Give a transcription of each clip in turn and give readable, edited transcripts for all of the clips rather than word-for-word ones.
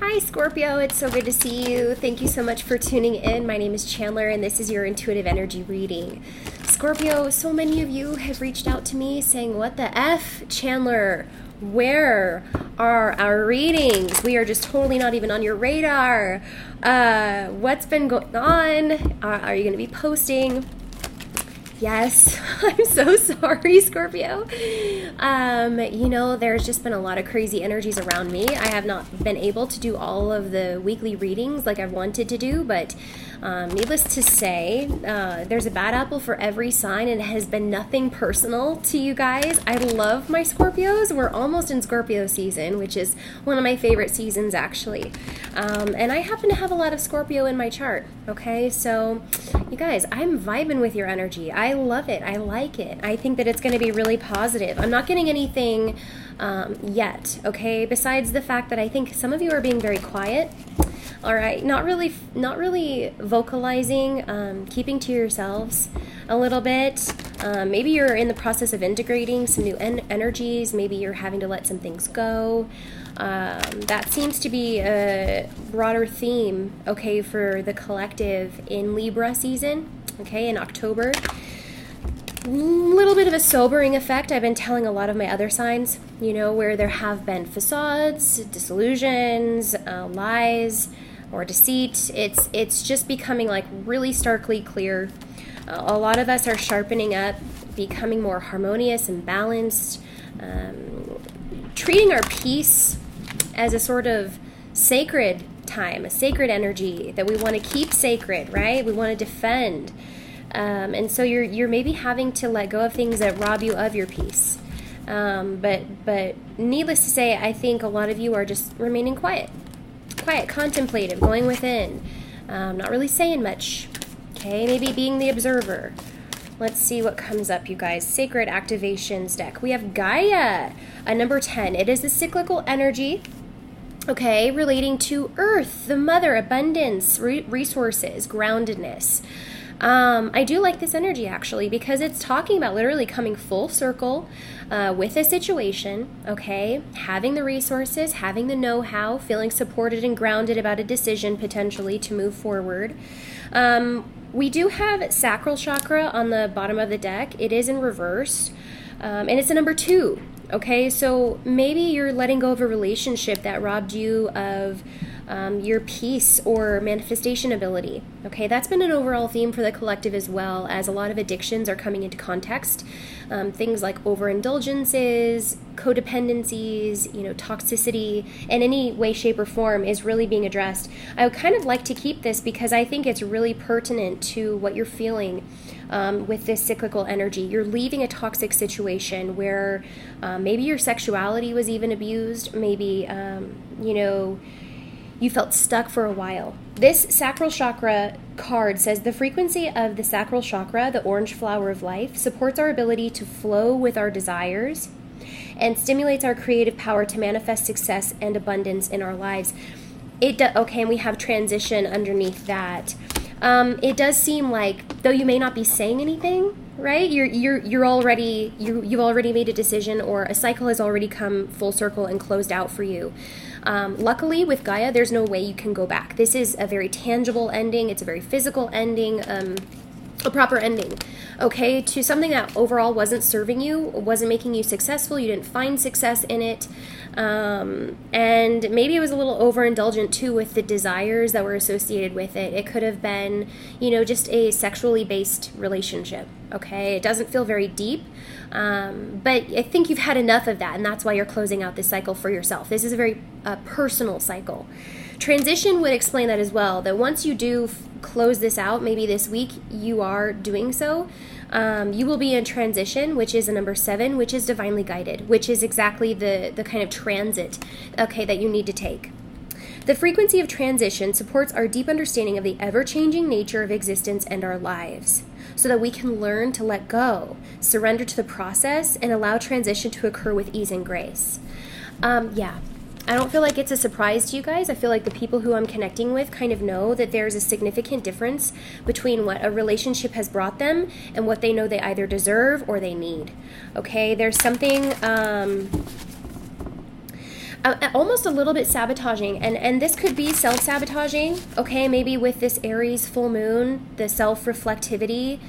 Hi Scorpio, it's so good to see you. Thank you so much for tuning in. My name is Chandler and this is your intuitive energy reading. Scorpio, so many of you have reached out to me saying, what the F, Chandler? Where are our readings? We are just totally not even on your radar. What's been going on? Are you going to be posting? Yes, I'm so sorry, Scorpio. There's just been a lot of crazy energies around me. I have not been able to do all of the weekly readings like I wanted to do, but needless to say, there's a bad apple for every sign, and it has been nothing personal to you guys. I love my Scorpios. We're almost in Scorpio season, which is one of my favorite seasons, actually. And I happen to have a lot of Scorpio in my chart, okay? So, you guys, I'm vibing with your energy. I love it. I like it. I think that it's going to be really positive. I'm not getting anything yet, okay? Besides the fact that I think some of you are being very quiet. All right, not really vocalizing, keeping to yourselves a little bit. Maybe you're in the process of integrating some new energies. Maybe you're having to let some things go. That seems to be a broader theme, okay, for the collective in Libra season, okay, in October. Little bit of a sobering effect. I've been telling a lot of my other signs, where there have been facades, disillusions, lies, or deceit. It's just becoming like really starkly clear. A lot of us are sharpening up, becoming more harmonious and balanced, treating our peace as a sort of sacred time, a sacred energy that we want to keep sacred, right? We want to defend. And so you're maybe having to let go of things that rob you of your peace. But needless to say, I think a lot of you are just remaining quiet, contemplative, going within, not really saying much. Okay, maybe being the observer. Let's see what comes up, you guys. Sacred Activations deck. We have Gaia, number 10. It is the cyclical energy, okay, relating to Earth, the mother, abundance, resources, groundedness. I do like this energy, actually, because it's talking about literally coming full circle with a situation, okay, having the resources, having the know-how, feeling supported and grounded about a decision potentially to move forward. We do have sacral chakra on the bottom of the deck. It is in reverse, and it's a number 2, okay? So maybe you're letting go of a relationship that robbed you of your peace or manifestation ability. Okay, that's been an overall theme for the collective, as well as a lot of addictions are coming into context. Things like overindulgences, codependencies, toxicity in any way, shape, or form is really being addressed. I would kind of like to keep this because I think it's really pertinent to what you're feeling with this cyclical energy. You're leaving a toxic situation where maybe your sexuality was even abused, maybe, you felt stuck for a while. This sacral chakra card says the frequency of the sacral chakra, the orange flower of life, supports our ability to flow with our desires and stimulates our creative power to manifest success and abundance in our lives. Okay, and we have transition underneath that. It does seem like, though you may not be saying anything, right? You've already made a decision, or a cycle has already come full circle and closed out for you. Luckily, with Gaia, there's no way you can go back. This is a very tangible ending. It's a very physical ending, a proper ending, okay, to something that overall wasn't serving you, wasn't making you successful. You didn't find success in it. And maybe it was a little overindulgent too with the desires that were associated with it. It could have been, just a sexually based relationship. Okay, it doesn't feel very deep, but I think you've had enough of that, and that's why you're closing out this cycle for yourself. This is a very personal cycle. Transition would explain that as well, that once you do close this out, maybe this week you are doing so, you will be in transition, which is a number 7, which is divinely guided, which is exactly the kind of transit, okay, that you need to take. The frequency of transition supports our deep understanding of the ever-changing nature of existence and our lives, so that we can learn to let go, surrender to the process, and allow transition to occur with ease and grace. I don't feel like it's a surprise to you guys. I feel like the people who I'm connecting with kind of know that there's a significant difference between what a relationship has brought them and what they know they either deserve or they need. Okay, there's something almost a little bit sabotaging, and this could be self-sabotaging, okay? Maybe with this Aries full moon, the self-reflectivity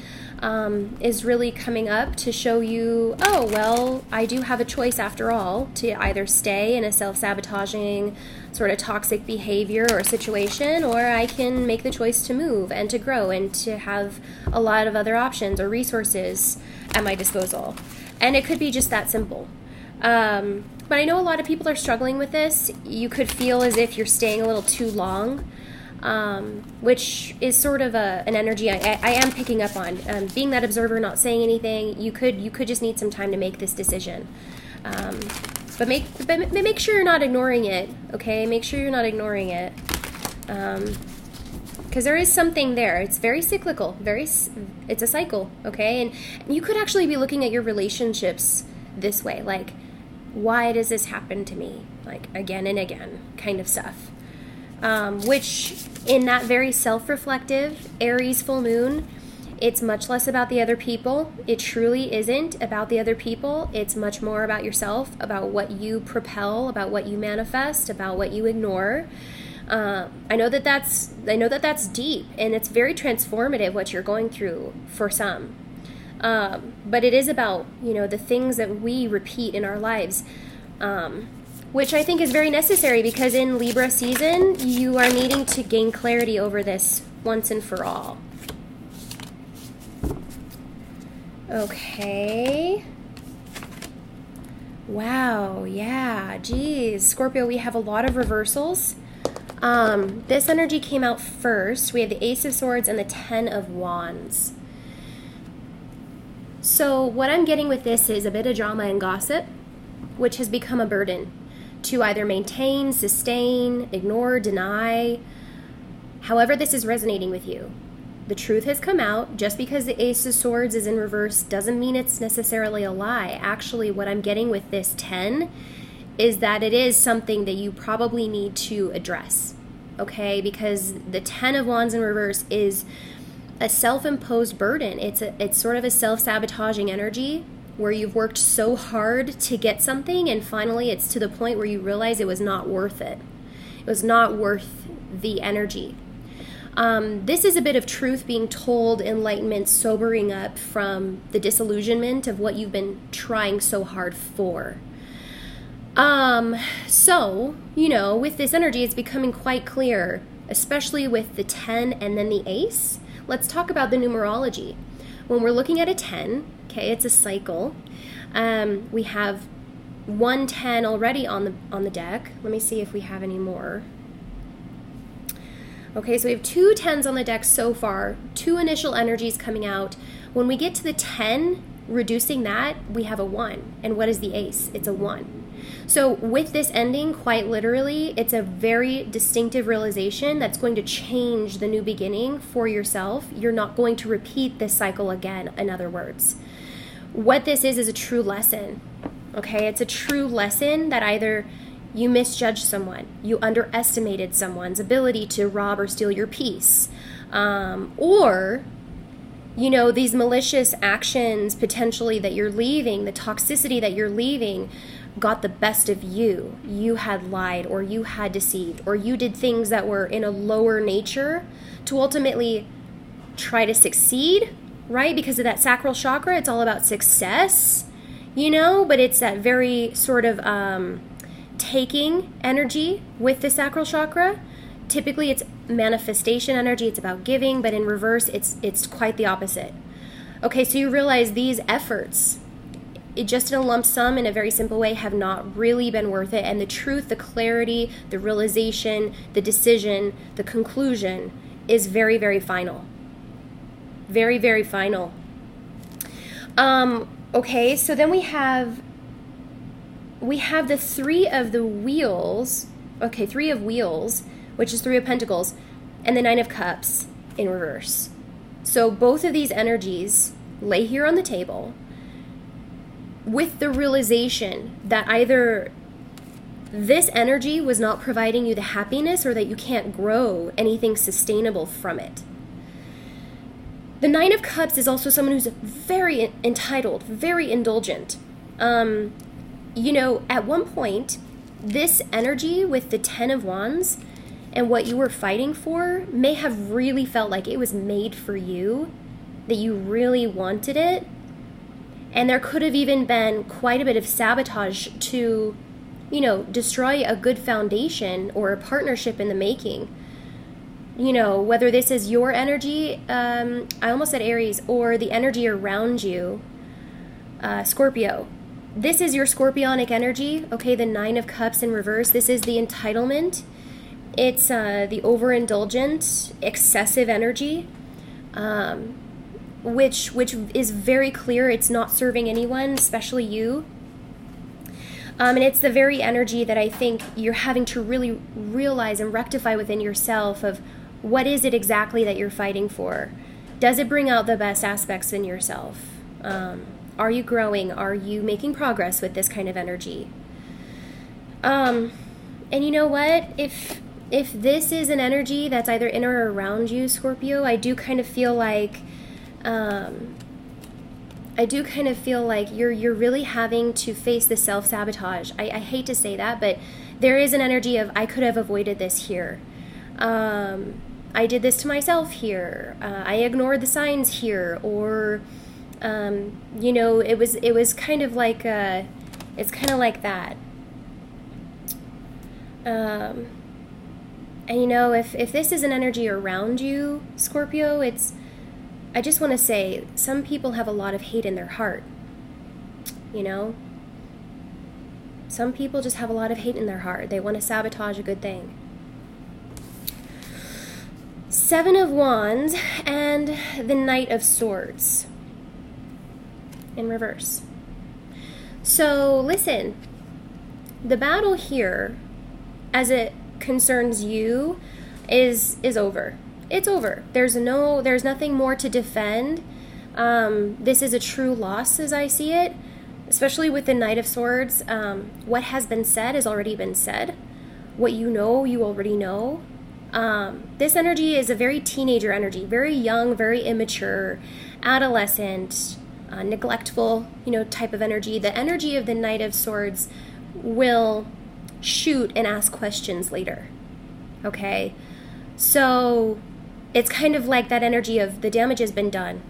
is really coming up to show you, oh, well, I do have a choice after all to either stay in a self-sabotaging sort of toxic behavior or situation, or I can make the choice to move and to grow and to have a lot of other options or resources at my disposal. And it could be just that simple. But I know a lot of people are struggling with this. You could feel as if you're staying a little too long, which is sort of an energy I am picking up on. Being that observer, not saying anything, you could just need some time to make this decision. But make sure you're not ignoring it, okay? Make sure you're not ignoring it. Because there is something there. It's very cyclical. It's a cycle, okay? And you could actually be looking at your relationships this way, like, why does this happen to me? Like, again and again kind of stuff. Which, in that very self-reflective Aries full moon, it's much less about the other people. It truly isn't about the other people. It's much more about yourself, about what you propel, about what you manifest, about what you ignore. I know that that's deep, and it's very transformative what you're going through for some. But it is about, the things that we repeat in our lives, which I think is very necessary, because in Libra season, you are needing to gain clarity over this once and for all. Okay. Wow, yeah, geez. Scorpio, we have a lot of reversals. This energy came out first. We have the Ace of Swords and the Ten of Wands. So what I'm getting with this is a bit of drama and gossip, which has become a burden to either maintain, sustain, ignore, deny, however this is resonating with you. The truth has come out. Just because the Ace of Swords is in reverse doesn't mean it's necessarily a lie. Actually, what I'm getting with this 10 is that it is something that you probably need to address, okay? Because the 10 of Wands in reverse is a self-imposed burden. It's sort of a self-sabotaging energy where you've worked so hard to get something, and finally it's to the point where you realize it was not worth it. It was not worth the energy. This is a bit of truth being told, enlightenment, sobering up from the disillusionment of what you've been trying so hard for. So, with this energy, it's becoming quite clear, especially with the 10 and then the Ace. Let's talk about the numerology. When we're looking at a 10, okay, it's a cycle. We have 110 already on the deck. Let me see if we have any more. Okay, so we have 2 10s on the deck so far, 2 initial energies coming out. When we get to the 10, reducing that, we have a 1. And what is the Ace? It's a 1. So with this ending, quite literally, it's a very distinctive realization that's going to change the new beginning for yourself. You're not going to repeat this cycle again, in other words. What this is a true lesson, okay? It's a true lesson that either you misjudged someone, you underestimated someone's ability to rob or steal your peace, or these malicious actions potentially that you're leaving, the toxicity that you're leaving, got the best of you. You had lied, or you had deceived, or you did things that were in a lower nature to ultimately try to succeed, right? Because of that sacral chakra, it's all about success, but it's that very sort of taking energy with the sacral chakra. Typically it's manifestation energy, it's about giving, but in reverse it's quite the opposite. Okay, so you realize these efforts, just in a lump sum, in a very simple way, have not really been worth it, and the truth, the clarity, the realization, the decision, the conclusion is very, very final. Very, very final. Okay, so then we have the 3 of the wheels, 3 of wheels, which is 3 of pentacles, and the 9 of cups in reverse. So both of these energies lay here on the table with the realization that either this energy was not providing you the happiness, or that you can't grow anything sustainable from it. The 9 of cups is also someone who's very entitled, very indulgent. At one point, this energy with the 10 of Wands and what you were fighting for may have really felt like it was made for you, that you really wanted it. And there could have even been quite a bit of sabotage to, destroy a good foundation or a partnership in the making. Whether this is your energy, I almost said Aries, or the energy around you, Scorpio. This is your scorpionic energy, okay, the 9 of Cups in reverse. This is the entitlement. It's the overindulgent, excessive energy, which is very clear it's not serving anyone, especially you. And it's the very energy that I think you're having to really realize and rectify within yourself of what is it exactly that you're fighting for? Does it bring out the best aspects in yourself? Are you growing? Are you making progress with this kind of energy? And you know what? If this is an energy that's either in or around you, Scorpio, I do kind of feel like you're really having to face the self-sabotage. I hate to say that, but there is an energy of, I could have avoided this here. I did this to myself here. I ignored the signs here, or it was kind of like it's kind of like that. And if this is an energy around you, Scorpio, I just want to say, some people have a lot of hate in their heart. Some people just have a lot of hate in their heart. They want to sabotage a good thing. 7 of Wands and the Knight of Swords in reverse. So listen, the battle here, as it concerns you, is over. It's over. There's nothing more to defend. This is a true loss as I see it, especially with the Knight of Swords. What has been said has already been said. What you already know. This energy is a very teenager energy, very young, very immature, adolescent, neglectful, type of energy. The energy of the Knight of Swords will shoot and ask questions later. Okay? So it's kind of like that energy of the damage has been done.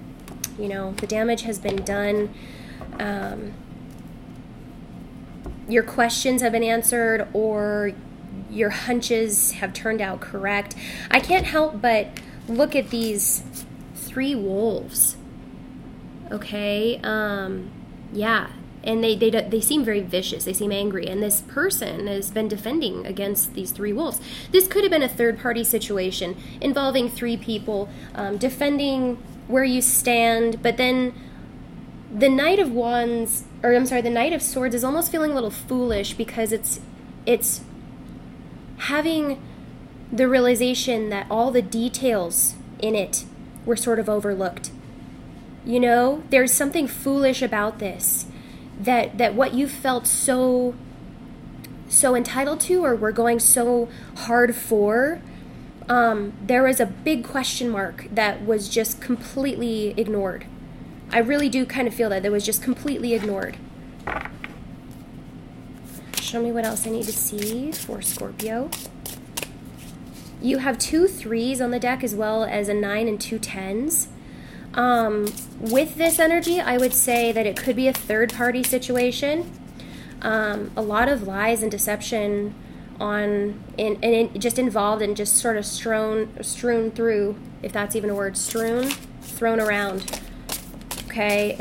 The damage has been done. Your questions have been answered, or your hunches have turned out correct. I can't help but look at these 3 wolves. Okay? Yeah. And they seem very vicious. They seem angry. And this person has been defending against these 3 wolves. This could have been a third-party situation involving 3 people defending where you stand. But then the Knight of Swords is almost feeling a little foolish, because it's having the realization that all the details in it were sort of overlooked. There's something foolish about this. That what you felt so entitled to, or were going so hard for, there was a big question mark that was just completely ignored. I really do kind of feel that was just completely ignored. Show me what else I need to see for Scorpio. You have 2 3s on the deck, as well as a 9 and 2 10s. With this energy, I would say that it could be a third-party situation. A lot of lies and deception just involved, and just sort of strewn through, if that's even a word, thrown around. Okay,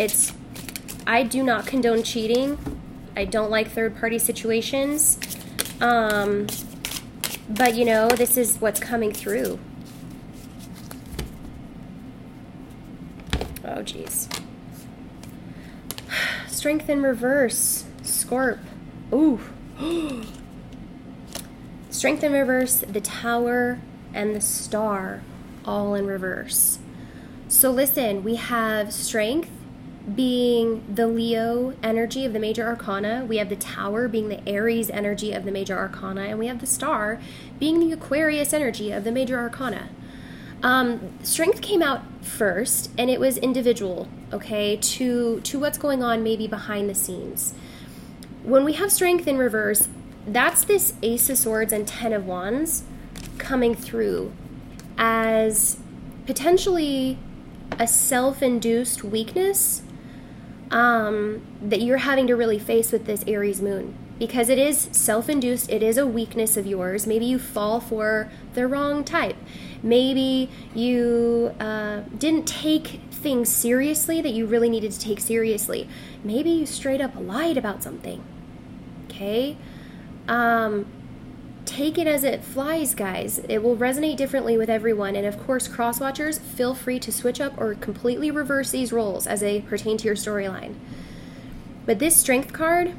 I do not condone cheating. I don't like third-party situations. But this is what's coming through. Oh, geez. Strength in reverse. Scorp. Ooh. Strength in reverse, the Tower, and the Star, all in reverse. So listen, we have Strength being the Leo energy of the major arcana. We have the Tower being the Aries energy of the major arcana. And we have the Star being the Aquarius energy of the major arcana. Strength came out first, and it was individual, okay, to what's going on maybe behind the scenes. When we have Strength in reverse, that's this Ace of Swords and Ten of Wands coming through as potentially a self-induced weakness that you're having to really face with this Aries moon. Because it is self-induced, it is a weakness of yours. Maybe you fall for the wrong type. Maybe you didn't take things seriously that you really needed to take seriously. Maybe you straight up lied about something. Okay? Take it as it flies, guys. It will resonate differently with everyone. And of course, cross-watchers, feel free to switch up or completely reverse these roles as they pertain to your storyline. But this Strength card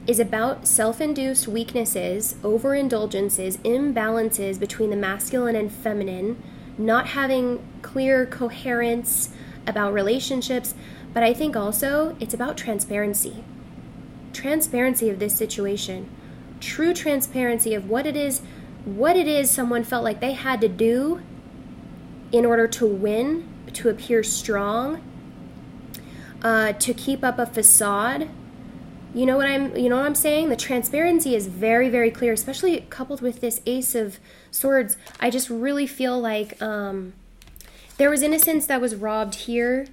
is about self-induced weaknesses, overindulgences, imbalances between the masculine and feminine, not having clear coherence about relationships, but I think also it's about transparency. Transparency of this situation. True transparency of what it is someone felt like they had to do in order to win, to appear strong, to keep up a facade. You know what I'm saying? The transparency is very, very clear, especially coupled with this Ace of Swords. I just really feel like there was innocence that was robbed here,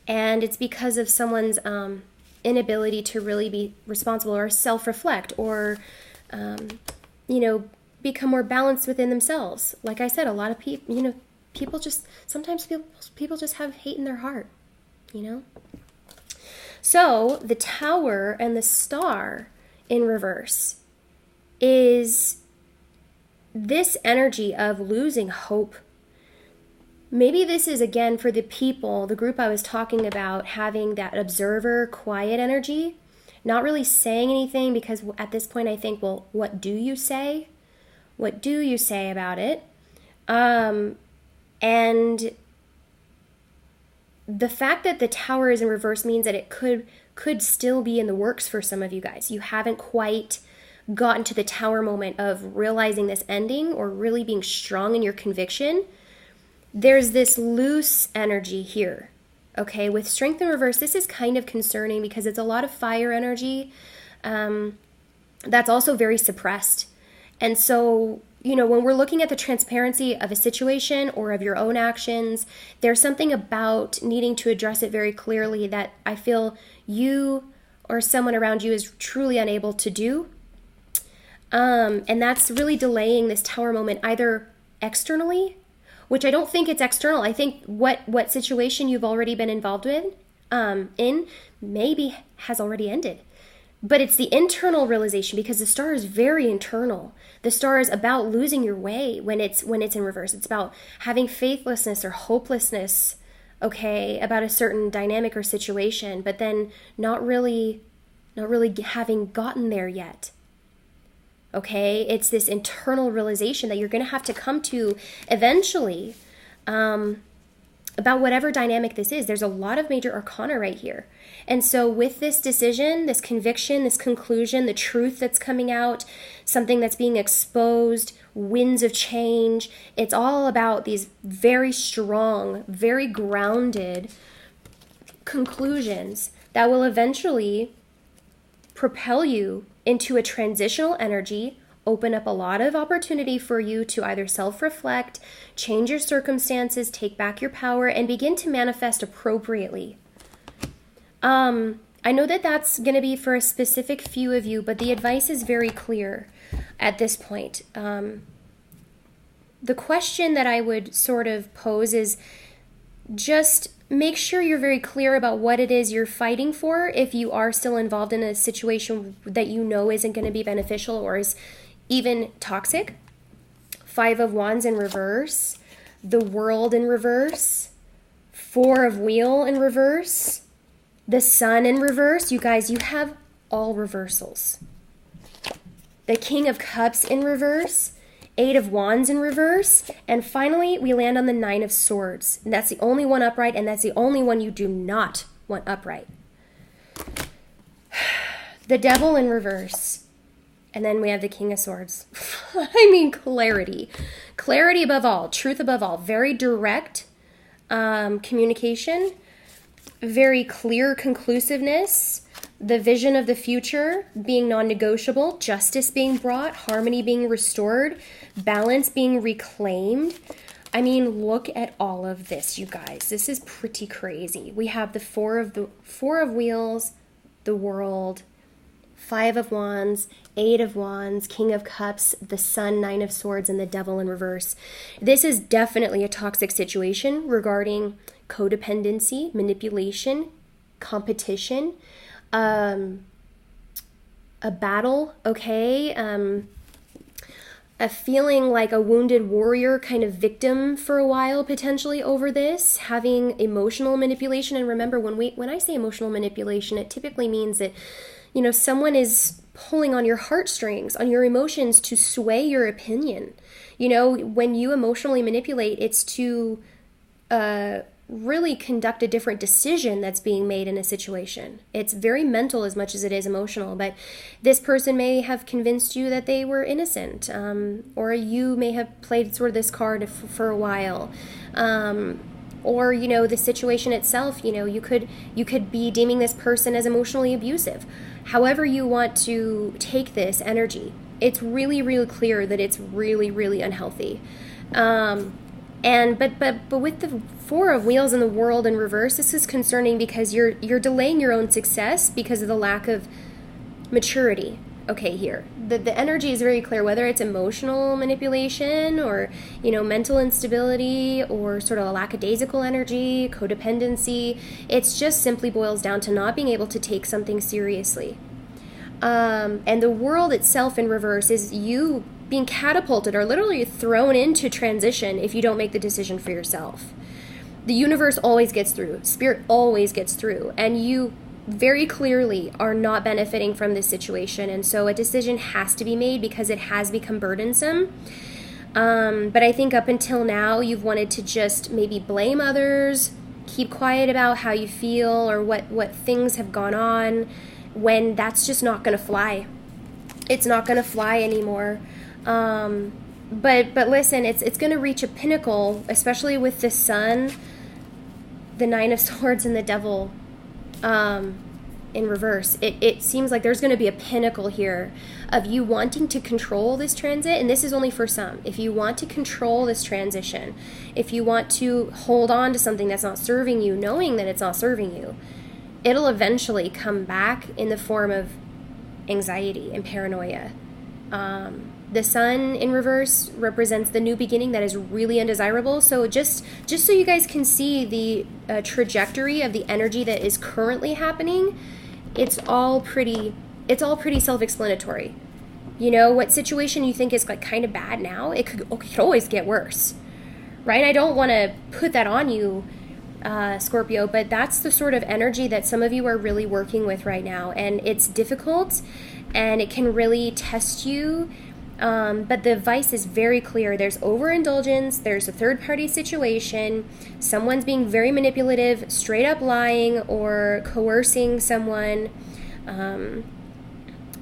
and it's because of someone's inability to really be responsible or self-reflect or, become more balanced within themselves. Like I said, a lot of people, sometimes people just have hate in their heart, So the Tower and the Star in reverse is this energy of losing hope. Maybe this is, again, for the people, the group I was talking about, having that observer, quiet energy, not really saying anything, because at this point I think, well, what do you say? What do you say about it? And the fact that the Tower is in reverse means that it could still be in the works for some of you guys. You haven't quite gotten to the Tower moment of realizing this ending or really being strong in your conviction. There's this loose energy here. Okay, with Strength in reverse, this is kind of concerning because it's a lot of fire energy that's also very suppressed. And so, when we're looking at the transparency of a situation or of your own actions, there's something about needing to address it very clearly that I feel you or someone around you is truly unable to do. And that's really delaying this Tower moment either externally, which I don't think it's external. I think what situation you've already been involved in maybe has already ended. But it's the internal realization, because the Star is very internal. The Star is about losing your way when it's in reverse. It's about having faithlessness or hopelessness, okay, about a certain dynamic or situation, but then not really having gotten there yet. Okay, it's this internal realization that you're going to have to come to eventually about whatever dynamic this is. There's a lot of major arcana right here. And so with this decision, this conviction, this conclusion, the truth that's coming out, something that's being exposed, winds of change, it's all about these very strong, very grounded conclusions that will eventually propel you into a transitional energy, open up a lot of opportunity for you to either self-reflect, change your circumstances, take back your power, and begin to manifest appropriately. I know that that's going to be for a specific few of you, but the advice is very clear at this point. The question that I would sort of pose is just make sure you're very clear about what it is you're fighting for if you are still involved in a situation that you know isn't going to be beneficial or is even toxic. 5 of Wands in reverse, the World in reverse, 4 of Wheel in reverse, the Sun in reverse. You guys, you have all reversals. The King of Cups in reverse, 8 of Wands in reverse, and finally we land on the 9 of Swords. And that's the only one upright, and that's the only one you do not want upright. The Devil in reverse, and then we have the King of Swords. I mean, clarity. Clarity above all, truth above all, very direct communication, very clear conclusiveness, the vision of the future being non-negotiable, justice being brought, harmony being restored, balance being reclaimed. I mean, look at all of this, you guys. This is pretty crazy. We have the Four of Wheels, the World, Five of Wands, Eight of Wands, King of Cups, the Sun, Nine of Swords, and the Devil in reverse. This is definitely a toxic situation regarding codependency, manipulation, competition, a battle, okay? A feeling like a wounded warrior kind of victim for a while potentially over this, having emotional manipulation. And remember, when I say emotional manipulation, it typically means that, you know, someone is pulling on your heartstrings, on your emotions to sway your opinion. You know, when you emotionally manipulate, it's to really conduct a different decision that's being made in a situation. It's very mental as much as it is emotional, but this person may have convinced you that they were innocent, or you may have played sort of this card for a while, or, you know, the situation itself, you know, you could be deeming this person as emotionally abusive. However you want to take this energy, it's really, really clear that it's really, really unhealthy. But with the Four of Wheels in the World in reverse, this is concerning because you're delaying your own success because of the lack of maturity. Okay, here. The energy is very clear, whether it's emotional manipulation or, you know, mental instability or sort of a lackadaisical energy, codependency. It's just simply boils down to not being able to take something seriously. And the World itself in reverse is you being catapulted or literally thrown into transition if you don't make the decision for yourself. The universe always gets through. Spirit always gets through. And you very clearly are not benefiting from this situation. And so a decision has to be made because it has become burdensome. But I think up until now, you've wanted to just maybe blame others, keep quiet about how you feel or what things have gone on, when that's just not going to fly. It's not going to fly anymore. But listen, it's going to reach a pinnacle, especially with the Sun, the Nine of Swords, and the Devil in reverse. It seems like there's going to be a pinnacle here of you wanting to control this transit, and this is only for some. If you want to control this transition, if you want to hold on to something that's not serving you, knowing that it's not serving you, it'll eventually come back in the form of anxiety and paranoia. The Sun in reverse represents the new beginning that is really undesirable. So just so you guys can see the trajectory of the energy that is currently happening, it's all pretty self-explanatory. You know, what situation you think is like kind of bad now, it could always get worse, right? I don't want to put that on you, Scorpio, but that's the sort of energy that some of you are really working with right now, and it's difficult and it can really test you. But the vice is very clear. There's overindulgence, there's a third-party situation, someone's being very manipulative, straight up lying or coercing someone,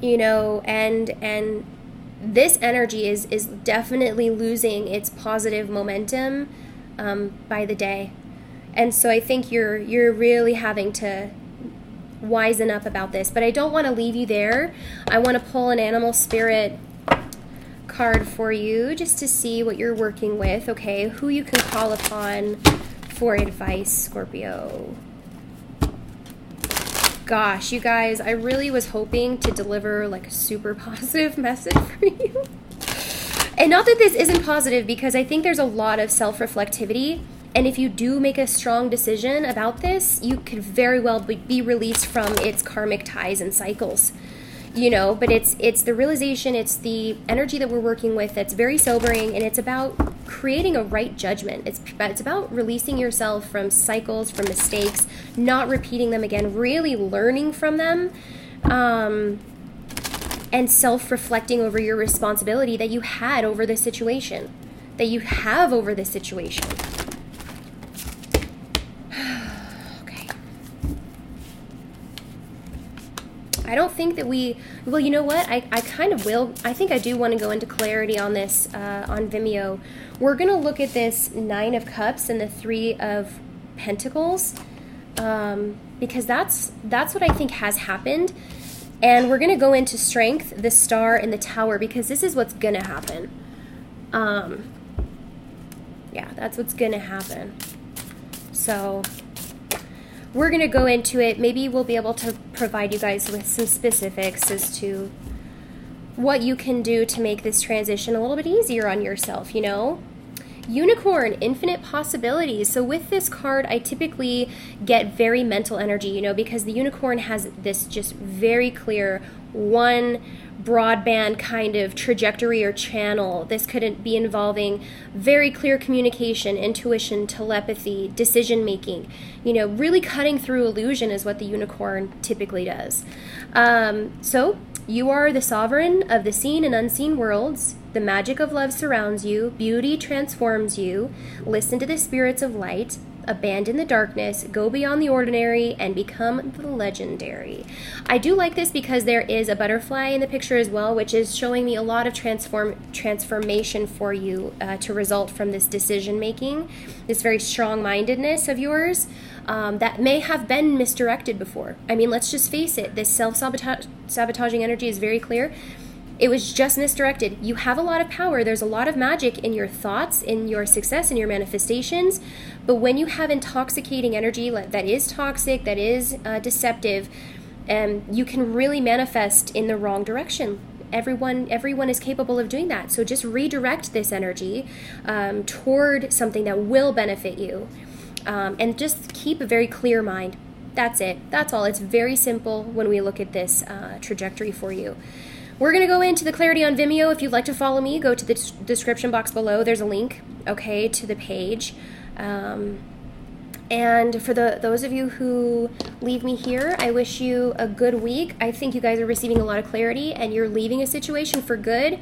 you know, and this energy is definitely losing its positive momentum by the day. And so I think you're really having to wisen up about this. But I don't want to leave you there. I want to pull an animal spirit card for you just to see what you're working with, okay? Who you can call upon for advice, Scorpio. Gosh, you guys, I really was hoping to deliver like a super positive message for you. And not that this isn't positive, because I think there's a lot of self-reflectivity. And if you do make a strong decision about this, you could very well be released from its karmic ties and cycles. You know, but it's the realization, it's the energy that we're working with that's very sobering, and it's about creating a right judgment. It's about releasing yourself from cycles, from mistakes, not repeating them again, really learning from them, and self-reflecting over your responsibility that you had over this situation, that you have over this situation. I don't think that well, you know what? I kind of will. I think I do want to go into clarity on this on Vimeo. We're going to look at this Nine of Cups and the Three of Pentacles. because that's what I think has happened. And we're going to go into Strength, the Star, and the Tower, because this is what's going to happen. Yeah, that's what's going to happen. So we're going to go into it. Maybe we'll be able to provide you guys with some specifics as to what you can do to make this transition a little bit easier on yourself, you know? Unicorn, infinite possibilities. So with this card, I typically get very mental energy, you know, because the unicorn has this just very clear one broadband kind of trajectory or channel. This could be involving very clear communication, intuition, telepathy, decision making, you know, really cutting through illusion is what the unicorn typically does. So you are the sovereign of the seen and unseen worlds. The magic of love surrounds you. Beauty transforms you. Listen to the spirits of light. Abandon the darkness. Go beyond the ordinary and become the legendary. I do like this because there is a butterfly in the picture as well, which is showing me a lot of transformation for you to result from this decision making, this very strong-mindedness of yours that may have been misdirected before. I mean, let's just face it. This self-sabotaging energy is very clear. It was just misdirected. You have a lot of power. There's a lot of magic in your thoughts, in your success, in your manifestations. But when you have intoxicating energy that is toxic, that is deceptive, you can really manifest in the wrong direction. Everyone is capable of doing that. So just redirect this energy toward something that will benefit you. And just keep a very clear mind. That's it. That's all. It's very simple when we look at this trajectory for you. We're going to go into the clarity on Vimeo. If you'd like to follow me, go to the description box below. There's a link, okay, to the page. And for those of you who leave me here, I wish you a good week. I think you guys are receiving a lot of clarity and you're leaving a situation for good.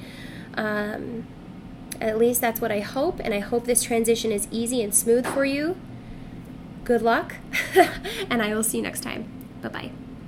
At least that's what I hope. And I hope this transition is easy and smooth for you. Good luck. And I will see you next time. Bye-bye.